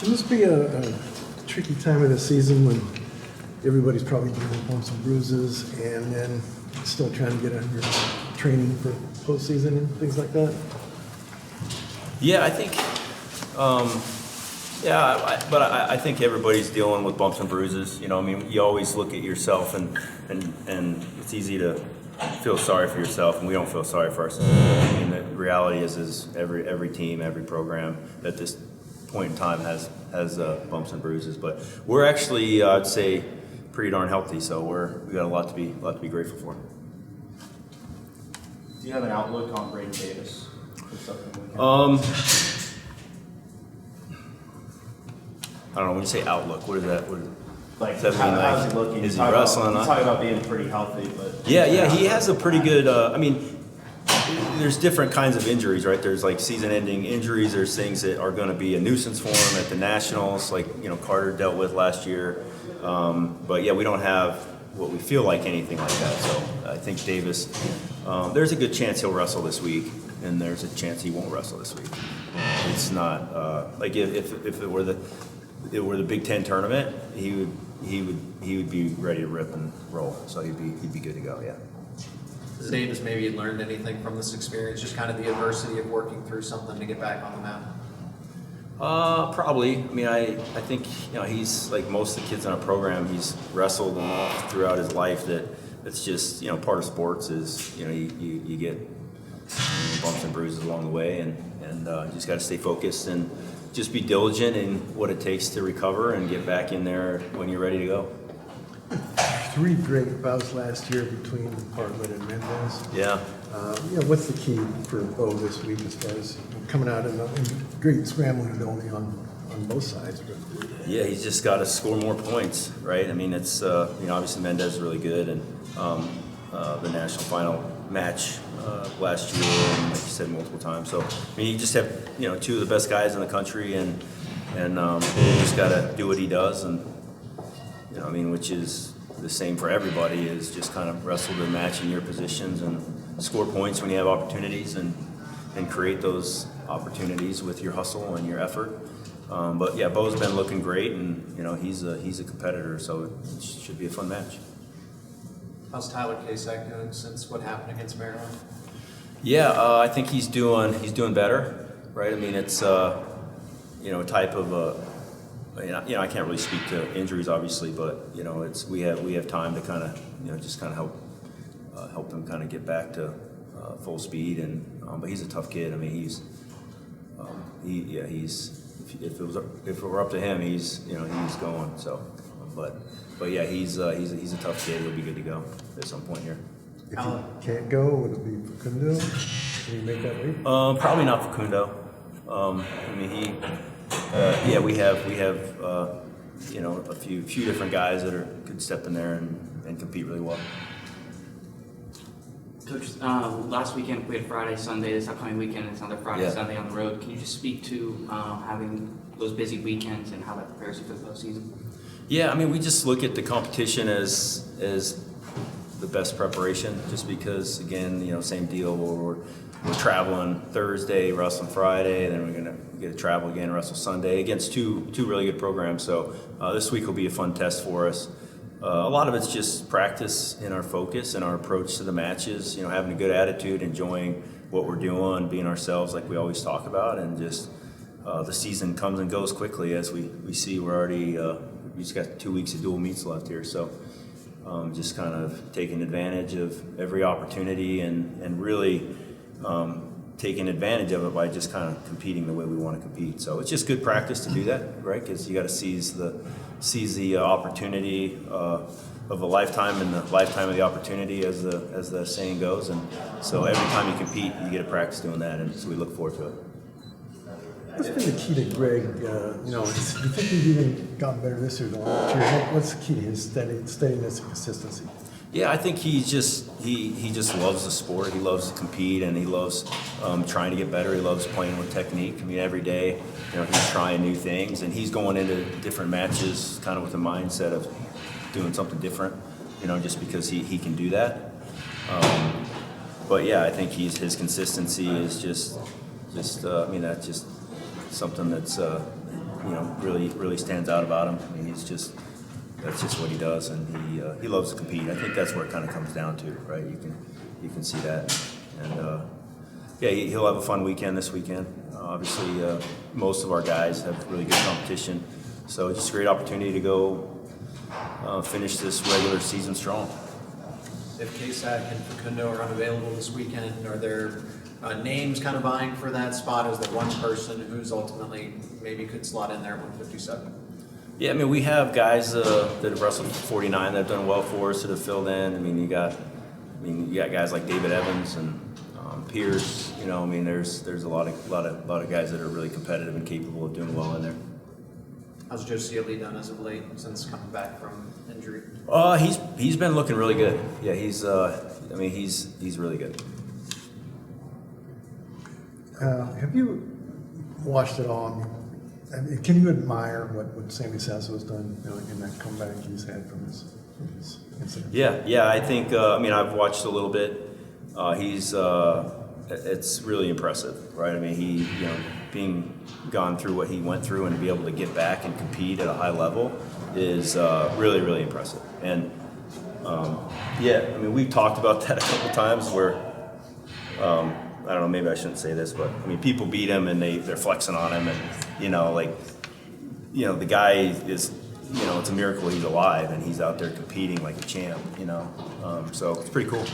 Can this be a tricky time of the season when everybody's probably dealing with bumps and bruises and then still trying to get on your training for postseason and things like that? Yeah, I think, but I think everybody's dealing with bumps and bruises. You know, I mean, you always look at yourself and it's easy to feel sorry for yourself, and we don't feel sorry for ourselves. I mean, the reality is every team, every program at this point in time has bumps and bruises. But we're actually, I'd say, pretty darn healthy. So we got a lot to be grateful for. Do you have an outlook on Braden Davis? I don't know. When you say outlook, what is that? Like, does that mean, how's he looking? Is he wrestling? You talk about being pretty healthy, but yeah, he has a pretty good. I mean, there's different kinds of injuries, right? There's like season-ending injuries. There's things that are going to be a nuisance for him at the Nationals, like Carter dealt with last year. But yeah, we don't have what we feel like anything like that. So I think Davis. There's a good chance he'll wrestle this week, and there's a chance he won't wrestle this week. It's not like if it were the Big Ten tournament, he would be ready to rip and roll. So he'd be good to go. Yeah. Has Davis maybe learned anything from this experience? Just kind of the adversity of working through something to get back on the map. Probably. I mean, I think he's like most of the kids in our program. He's wrestled enough throughout his life that it's just part of sports is you get bumps and bruises along the way, and you just got to stay focused and just be diligent in what it takes to recover and get back in there when you're ready to go. 3 great bouts last year between Bartlett and Mendez. Yeah. What's the key for Bo this week as far as coming out in great scrambling ability on both sides? Yeah, he's just got to score more points, right? I mean, it's obviously Mendez is really good, and the national final match last year, and like you said multiple times. So I mean, you just have 2 of the best guys in the country, and you just got to do what he does, and which is the same for everybody, is just kind of wrestle the match in your positions and score points when you have opportunities and create those opportunities with your hustle and your effort. But yeah, Bo's been looking great, and he's a competitor, so it should be a fun match. How's Tyler Kasek doing since what happened against Maryland? Yeah, I think he's doing better, right? I mean, it's a type of I can't really speak to injuries, obviously, but it's we have time to kind of just kind of help him kind of get back to full speed, and but he's a tough kid. I mean, he's if it were up to him, he's going. So, but yeah, he's a tough kid. He'll be good to go at some point here. If he can't go, would it be Facundo? Can you make that leap? Probably not Facundo. I mean, we have a few different guys that could step in there and compete really well. Coach, last weekend we had Friday, Sunday. This upcoming weekend it's another Friday, Sunday on the road. Can you just speak to having those busy weekends and how that prepares you for the postseason? Yeah, I mean, we just look at the competition as the best preparation, just because, again, same deal where we're traveling Thursday, wrestling Friday, then we're gonna get to travel again, wrestle Sunday against two really good programs. So this week will be a fun test for us. A lot of it's just practice in our focus and our approach to the matches, having a good attitude, enjoying what we're doing, being ourselves like we always talk about, and just the season comes and goes quickly as we see we're already, we just got 2 weeks of dual meets left here. So just kind of taking advantage of every opportunity and really taking advantage of it by just kind of competing the way we want to compete. So it's just good practice to do that, right? Because you got to seize the opportunity of a lifetime and the lifetime of the opportunity, as the saying goes. And so every time you compete, you get to practice doing that, and so we look forward to it. What's been the key to Greg? Do you think he's even gotten better this year than last year? What's the key to his steadiness and consistency? Yeah, I think he just loves the sport. He loves to compete, and he loves trying to get better. He loves playing with technique. I mean, every day, he's trying new things, and he's going into different matches kind of with the mindset of doing something different. Just because he can do that. But yeah, I think his consistency is just that's just something that's really stands out about him. I mean, that's just what he does, and he loves to compete. I think that's where it kind of comes down to, right? You can see that, and he'll have a fun weekend this weekend. Obviously, most of our guys have really good competition, so it's just a great opportunity to go finish this regular season strong. If KSAC and Facundo are unavailable this weekend, are there names kind of vying for that spot? Is there one person who's ultimately maybe could slot in there at 157? Yeah, I mean, we have guys that have wrestled 49 that have done well for us that have filled in. I mean, you got guys like David Evans and Pierce. I mean, there's a lot of guys that are really competitive and capable of doing well in there. How's Joe Sealy done as of late since coming back from injury? He's been looking really good. Yeah, he's really good. Have you watched it all? I mean, can you admire what Sammy Sasso has done in that comeback he's had from his incident? Yeah. I think I've watched a little bit. It's really impressive, right? I mean, he being gone through what he went through and to be able to get back and compete at a high level is really, really impressive. And we've talked about that a couple times where I don't know, maybe I shouldn't say this, but I mean, people beat him and they're flexing on him, and the guy is, it's a miracle he's alive and he's out there competing like a champ, so it's pretty cool.